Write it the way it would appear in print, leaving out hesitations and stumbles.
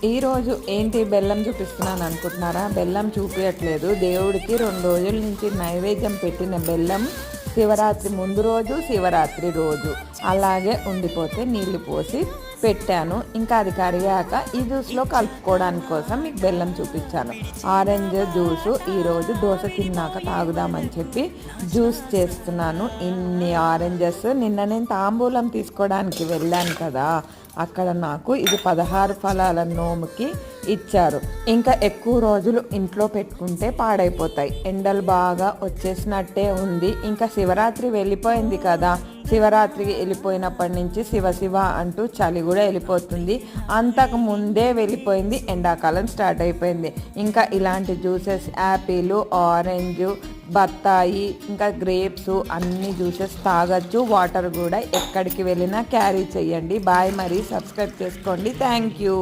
ఈరోజు ఏంటి బెల్లం చూపిస్తున్నాను అనుకుంటున్నారా? బెల్లం చూపించట్లేదు. దేవుడికి 2 రోజుల నుంచి నైవేద్యం పెట్టిన బెల్లం శివరాత్రి ముందు రోజు, శివరాత్రి రోజు అలాగే ఉండిపోతే నీళ్లు పోసి పెట్టాను. ఇంకా అది కరిగాక ఈ జ్యూస్లో కలుపుకోవడానికి కోసం మీకు బెల్లం చూపించాను. ఆరెంజ్ జ్యూసు ఈరోజు దోశ తిన్నాక తాగుదామని చెప్పి జ్యూస్ చేస్తున్నాను. ఇన్ని ఆరెంజెస్ నిన్న నేను తాంబూలం తీసుకోవడానికి వెళ్ళాను కదా, అక్కడ నాకు ఇది 16 ఫలాల నోముకి ఇచ్చారు. ఇంకా ఎక్కువ రోజులు ఇంట్లో పెట్టుకుంటే పాడైపోతాయి. ఎండలు బాగా వచ్చేసినట్టే ఉంది. ఇంకా శివరాత్రి వెళ్ళిపోయింది కదా, శివరాత్రికి వెళ్ళిపోయినప్పటి నుంచి శివ శివ అంటూ చలి కూడా వెళ్ళిపోతుంది. అంతకు ముందే వెళ్ళిపోయింది, ఎండాకాలం స్టార్ట్ అయిపోయింది. ఇంకా ఇలాంటి జ్యూసెస్ యాపిల్, ఆరెంజ్, బత్తాయి, ఇంకా గ్రేప్స్ అన్ని జ్యూసెస్ తాగొచ్చు. వాటర్ కూడా ఎక్కడికి వెళ్ళినా క్యారీ చేయండి. బాయ్, మరి సబ్స్క్రైబ్ చేసుకోండి. Thank you.